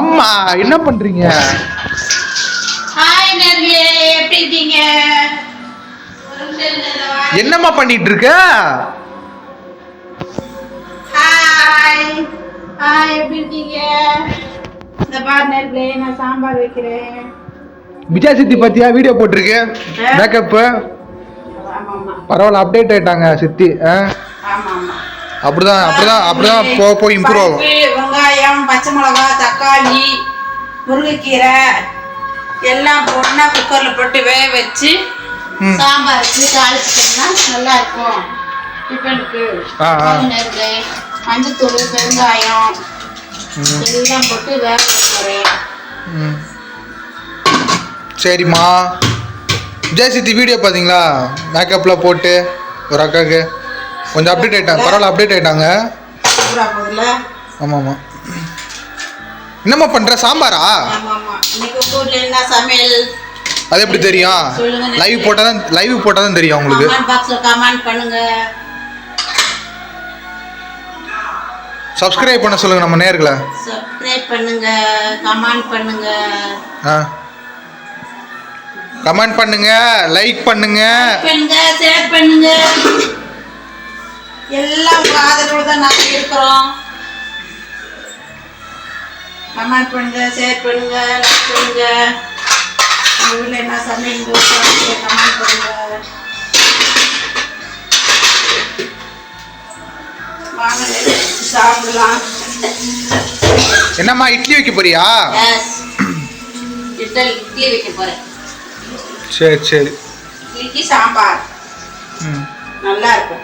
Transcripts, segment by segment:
அம்மா என்ன பண்றீங்க? ஹாய் நேர்களே, எப்படி இருக்கீங்க? என்னம்மா பண்ணிட்டு இருக்க? ஹாய் ஹாய், எப்படி இருக்கீங்க? இந்த பார் நேர்களே, நான் சாம்பார் வைக்கிறேன். விஜய் சித்தி பத்தியா வீடியோ போட்டிருக்கு மேக்கப். பரவாயில்ல, அப்டேட் ஆயிட்டாங்க சித்தி. அப்படிதான் போய் இம்ப்ரூவ் ஆகும். வெங்காயம், பச்சை மிளகாய், தக்காளி, முருங்கைக்கீரை எல்லாம் போட்டு குக்கர்ல போட்டு வேக வச்சு சாம்பாருக்கு தாளிச்சிட்டோம்னா நல்லா இருக்கும். டிஃபனுக்கு மஞ்சத்தூள், வெங்காயம் எல்லாம் போட்டு வேக போறேன். சரிம்மா. விஜய் சித்தி வீடியோ பார்த்தீங்களா? மேக்கப்லாம் போட்டு ஒரு அக்காவுக்கு கொஞ்சம் அப்டேட் ஆகிட்டாங்க. பரவாயில்ல, அப்டேட் ஆகிட்டாங்க. ஆமாம் ஆமாம். என்னம்மா பண்ணுற? சாம்பாரா? அது எப்படி தெரியும்? லைவ் போட்டால் தான் தெரியும் உங்களுக்கு. சப்ஸ்கிரைப் பண்ண சொல்லுங்க நம்ம நேயர்களை. சப்ஸ்கிரைப் பண்ணுங்க, கமெண்ட் பண்ணுங்க. கமெண்ட் பண்ணுங்க, லைக் பண்ணுங்க, ஷேர் பண்ணுங்க. எல்லாம் உங்க ஆதரவோட தான் நாங்க இருக்கிறோம். கமெண்ட் பண்ணுங்க, ஷேர் பண்ணுங்க, லைக் பண்ணுங்க. உங்க ஊர்ல என்ன சமையல் கமெண்ட் பண்ணுங்க. வாங்க சாப்பிடலாம். என்னம்மா இட்லி வைக்க போறியா? இட்லி வைக்க போறேன். சரி சரி. இட்லி சாம்பார் நல்லா இருக்கும்.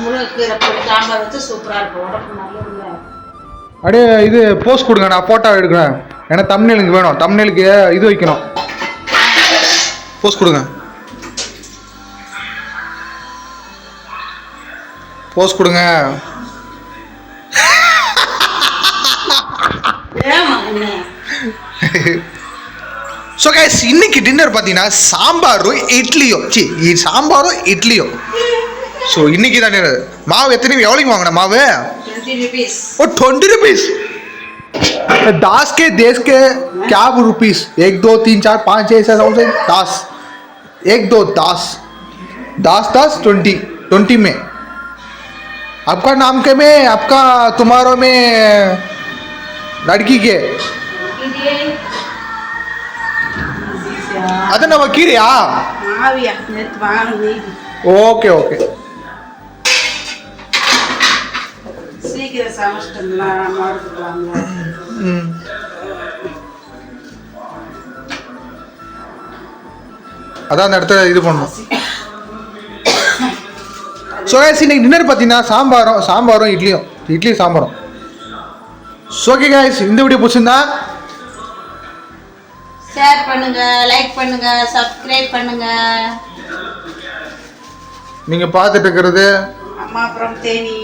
முருங்கைக்கீரை போட்டு சாம்பார் வச்சு சூப்பரா இருக்கும். உடம்பு நல்லதுல. அப்படியே இது போஸ்ட் கொடுங்க, நான் போட்டோ எடுக்கிறேன். ஏன்னா தம்ப்நெயிலுக்கு வேணும். தம்ப்நெயிலுக்கு இது வைக்கணும். போஸ்ட் கொடுங்க. போஸ்ட் கொடுங்க. ஸோ கைஸ், இன்னைக்கு டின்னர் பார்த்தீங்கன்னா சாம்பாரும் இட்லியும். ஸோ இன்னைக்கு தான் டின்னர். மாவு எவ்வளோக்கு வாங்கின மாவு? 20 रुपीस. दास के देश के क्या रुपीस? 1 2 3 4 5 6 7 8 10. 1 2 10 10 20 में. आपका नाम के में, आपका तुम्हारों में लड़की के ಅದನ್ನ ವಕೀರಿಯಾ? Okay okay. அதான் அந்த இடத்துல இது பண்ணணும். ஸோ கைஸ், இன்னைக்கு டின்னர் பார்த்தீங்கன்னா சாம்பாரும் இட்லி சாம்பாரும். ஓகே கைஸ், இந்த வீடியோ பிடிச்சிருந்தா ஷேர் பண்ணுங்க, லைக் பண்ணுங்க, சப்ஸ்கிரைப் பண்ணுங்க. நீங்க பார்த்துட்டு இருக்கிறது அம்மா from தேனி.